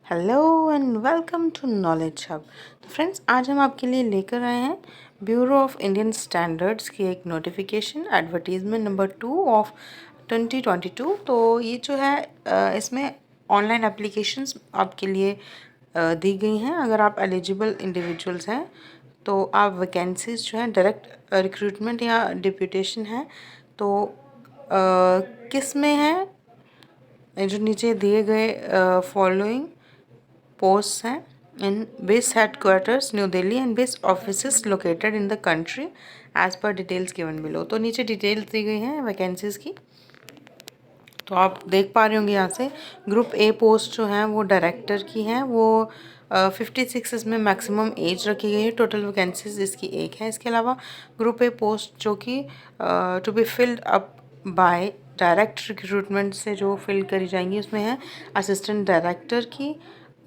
Hello and welcome to Knowledge Hub. तो friends, आज हम आपके लिए लेकर आए हैं ब्यूरो ऑफ इंडियन स्टैंडर्ड्स की एक नोटिफिकेशन एडवर्टीजमेंट नंबर 2 ऑफ 2022। तो ये जो है इसमें ऑनलाइन एप्लीकेशंस आपके लिए दी गई हैं। अगर आप एलिजिबल इंडिविजुअल्स हैं तो आप वैकेंसीज जो हैं डायरेक्ट रिक्रूटमेंट या डिप्यूटेशन है तो किस में है जो नीचे दिए गए फॉलोइंग posts हैं in base headquarters New Delhi and base offices located in the country as पर डिटेल्स गिवन बिलो। तो नीचे डिटेल्स दी गई हैं वैकेंसीज की, तो आप देख पा रहे होंगे यहाँ से। ग्रुप ए पोस्ट जो हैं वो डायरेक्टर की हैं, वो 56 इसमें मैक्सिमम एज रखी गई है। टोटल वैकेंसीज इसकी एक है। इसके अलावा ग्रुप ए पोस्ट जो कि to be filled up by direct recruitment से जो फिल करी जाएंगी, उसमें है असिस्टेंट डायरेक्टर की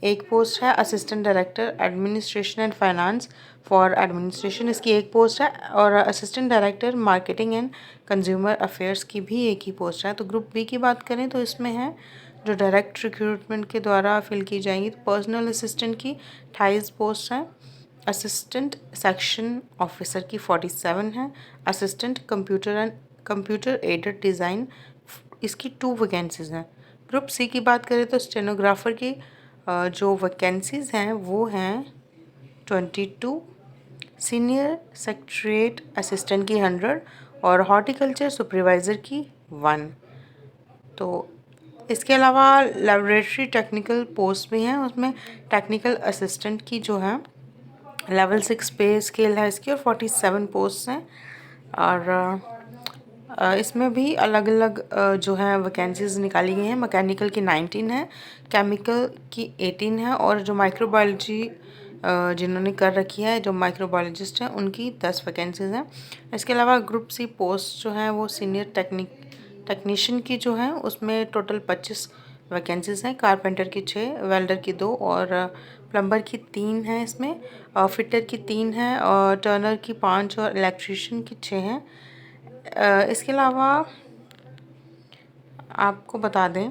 एक पोस्ट है, assistant director administration and finance for administration इसकी एक पोस्ट है, और assistant director marketing and consumer affairs की भी एक ही पोस्ट है। तो ग्रुप बी की बात करें तो इसमें है जो डायरेक्ट रिक्रूटमेंट के द्वारा फिल की जाएंगी। तो पर्सनल असिस्टेंट की 28 पोस्ट हैं, असिस्टेंट सेक्शन ऑफिसर की 47 है, असिस्टेंट कंप्यूटर एडेड डिज़ाइन इसकी 2 वैकेंसीज़ हैं। ग्रुप सी की बात करें तो स्टेनोग्राफर की जो वैकेंसीज़ हैं वो हैं 22, सीनियर सेक्रेटरीट असिस्टेंट की 100 और हॉर्टिकल्चर सुपरवाइज़र की 1। तो इसके अलावा लेबोरेटरी टेक्निकल पोस्ट भी हैं, उसमें टेक्निकल असिस्टेंट की जो है लेवल 6 पे स्केल है इसकी, और 47 पोस्ट हैं। और इसमें भी अलग अलग जो है वैकेंसीज़ निकाली गई हैं। मैकेनिकल की 19 है, केमिकल की 18 है, और जो माइक्रोबायोलॉजी जिन्होंने कर रखी है, जो माइक्रोबायोलॉजिस्ट हैं, उनकी 10 वैकेंसीज़ हैं। इसके अलावा ग्रुप सी पोस्ट जो है वो सीनियर टेक्नीशियन की जो है उसमें टोटल 25 वैकेंसीज़ हैं। कारपेंटर की 6, वेल्डर की 2 और प्लम्बर की 3 हैं इसमें, फिटर की 3 हैं, और टर्नर की 5 और इलेक्ट्रीशियन की 6 हैं। इसके अलावा आपको बता दें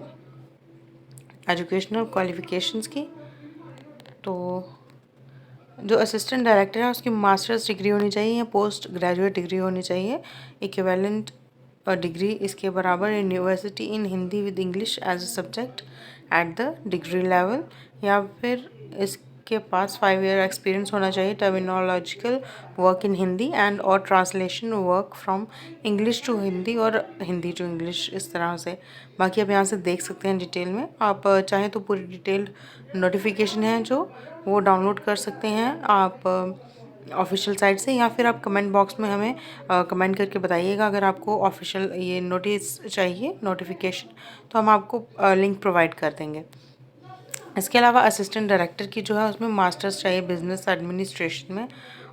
एजुकेशनल क्वालिफ़िकेशंस की, तो जो असिस्टेंट डायरेक्टर है उसकी मास्टर्स डिग्री होनी चाहिए या पोस्ट ग्रेजुएट डिग्री होनी चाहिए, इक्विवेलेंट डिग्री इसके बराबर university in Hindi with English as a subject at the degree level, या फिर इसके पास 5 ईयर एक्सपीरियंस होना चाहिए terminological work in Hindi and और translation work from English to Hindi और हिंदी टू इंग्लिश, इस तरह से। बाकी आप यहाँ से देख सकते हैं डिटेल में। आप चाहें तो पूरी डिटेल्ड नोटिफिकेशन है जो वो डाउनलोड कर सकते हैं आप ऑफिशियल साइट से, या फिर आप कमेंट बॉक्स में हमें कमेंट करके बताइएगा अगर आपको ऑफिशियल ये नोटिस चाहिए नोटिफिकेशन, तो हम आपको लिंक प्रोवाइड कर देंगे। इसके अलावा असिस्टेंट डायरेक्टर की जो है उसमें मास्टर्स चाहिए बिजनेस एडमिनिस्ट्रेशन में,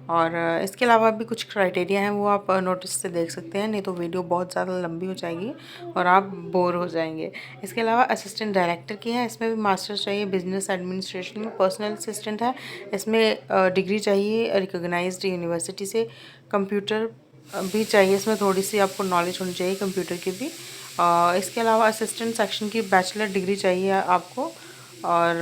और इसके अलावा भी कुछ क्राइटेरिया हैं वो आप नोटिस से देख सकते हैं, नहीं तो वीडियो बहुत ज़्यादा लंबी हो जाएगी और आप बोर हो जाएंगे। इसके अलावा असिस्टेंट डायरेक्टर की है, इसमें भी मास्टर्स चाहिए बिजनेस एडमिनिस्ट्रेशन में। पर्सनल असिस्टेंट है, इसमें डिग्री चाहिए रिकोगनाइज्ड यूनिवर्सिटी से। कंप्यूटर भी चाहिए, इसमें थोड़ी सी आपको नॉलेज होनी चाहिए कंप्यूटर की भी। इसके अलावा असिस्टेंट सेक्शन की बैचलर डिग्री चाहिए आपको, और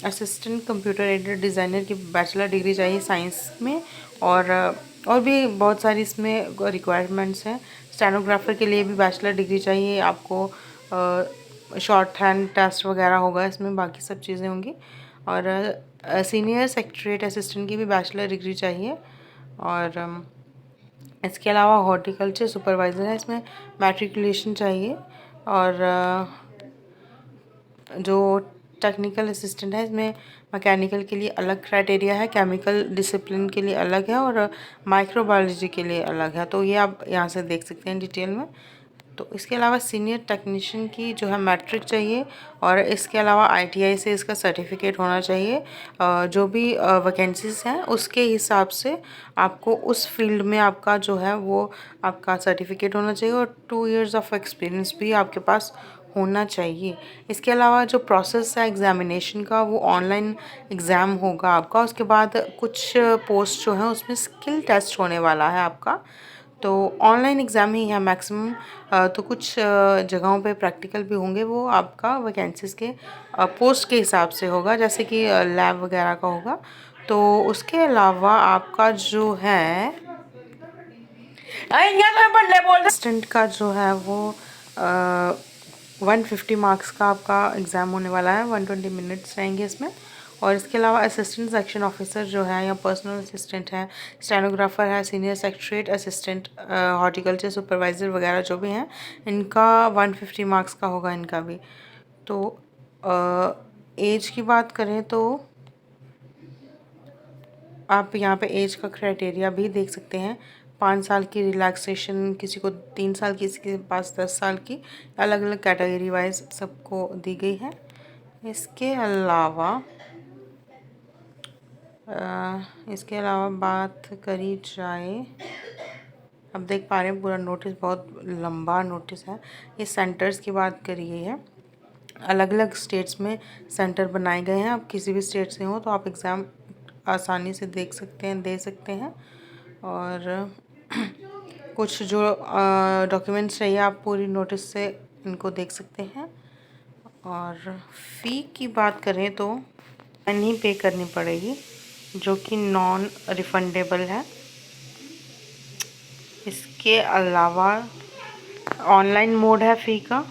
असिस्टेंट कंप्यूटर एडेड डिज़ाइनर की बैचलर डिग्री चाहिए साइंस में, और भी बहुत सारी इसमें रिक्वायरमेंट्स हैं। स्टेनोग्राफर के लिए भी बैचलर डिग्री चाहिए आपको, शॉर्ट हैंड टेस्ट वगैरह होगा इसमें, बाकी सब चीज़ें होंगी। और सीनियर सेक्रेटरीट असिस्टेंट की भी बैचलर डिग्री चाहिए। और इसके अलावा हॉर्टिकल्चर सुपरवाइज़र है, इसमें मैट्रिकुलेशन चाहिए। और जो टेक्निकल असिस्टेंट है इसमें मैकेनिकल के लिए अलग क्राइटेरिया है, केमिकल डिसिप्लिन के लिए अलग है, और माइक्रोबायोलॉजी के लिए अलग है। तो ये आप यहाँ से देख सकते हैं डिटेल में। तो इसके अलावा सीनियर टेक्नीशियन की जो है मैट्रिक चाहिए, और इसके अलावा आईटीआई से इसका सर्टिफिकेट होना चाहिए। जो भी वैकेंसीज़ हैं उसके हिसाब से आपको उस फील्ड में आपका जो है वो आपका सर्टिफिकेट होना चाहिए, और 2 इयर्स ऑफ एक्सपीरियंस भी आपके पास होना चाहिए। इसके अलावा जो प्रोसेस है एग्ज़ामिनेशन का, वो ऑनलाइन एग्ज़ाम होगा आपका। उसके बाद कुछ पोस्ट जो है उसमें स्किल टेस्ट होने वाला है आपका। तो ऑनलाइन एग्ज़ाम ही है मैक्सिमम। तो कुछ जगहों पे प्रैक्टिकल भी होंगे, वो आपका वैकेंसीज़ के पोस्ट के हिसाब से होगा, जैसे कि लैब वगैरह का होगा। तो उसके अलावा आपका जो है असिस्टेंट का जो है वो 150 मार्क्स का आपका एग्ज़ाम होने वाला है। 120 मिनट्स रहेंगे इसमें। और इसके अलावा असिस्टेंट सेक्शन ऑफिसर जो है या पर्सनल असिस्टेंट है, स्टेनोग्राफर है, senior secretariat assistant, horticulture supervisor वगैरह जो भी हैं, इनका 150 मार्क्स का होगा इनका भी। तो एज की बात करें तो आप यहाँ पे एज का क्राइटेरिया भी देख सकते हैं। 5 साल की रिलैक्सेशन, किसी को 3 साल की, किसी के पास 10 साल की, अलग अलग कैटेगरी वाइज सबको दी गई है। इसके अलावा बात करी जाए, अब देख पा रहे हैं पूरा नोटिस बहुत लंबा नोटिस है। ये सेंटर्स की बात करी गई है, अलग अलग स्टेट्स में सेंटर बनाए गए हैं। आप किसी भी स्टेट से हो तो आप एग्ज़ाम आसानी से देख सकते हैं, दे सकते हैं। और कुछ जो डॉक्यूमेंट्स चाहिए आप पूरी नोटिस से इनको देख सकते हैं। और फ़ी की बात करें तो नहीं पे करनी पड़ेगी, जो कि नॉन रिफंडेबल है। इसके अलावा ऑनलाइन मोड है फ़ी का,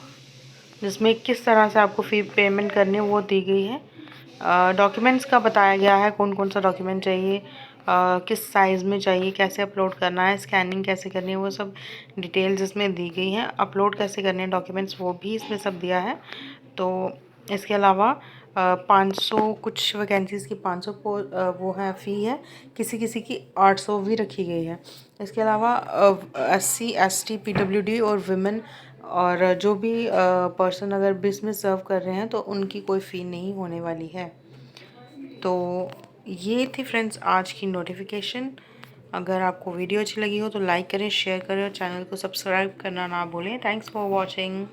जिसमें किस तरह से आपको फ़ी पेमेंट करनी है वो दी गई है। डॉक्यूमेंट्स का बताया गया है, कौन कौन सा डॉक्यूमेंट चाहिए, किस साइज़ में चाहिए, कैसे अपलोड करना है, स्कैनिंग कैसे करनी है, वो सब डिटेल्स इसमें दी गई हैं। अपलोड कैसे करने हैं डॉक्यूमेंट्स वो भी इसमें सब दिया है। तो इसके अलावा 500 कुछ वैकेंसीज़ की 500 वो है फ़ी है, किसी किसी की 800 भी रखी गई है। इसके अलावा SC ST PWD और विमेन और जो भी पर्सन अगर बिजनेस सर्व कर रहे हैं तो उनकी कोई फ़ी नहीं होने वाली है। तो ये थी फ्रेंड्स आज की नोटिफिकेशन। अगर आपको वीडियो अच्छी लगी हो तो लाइक करें, शेयर करें और चैनल को सब्सक्राइब करना ना भूलें। Thanks for watching.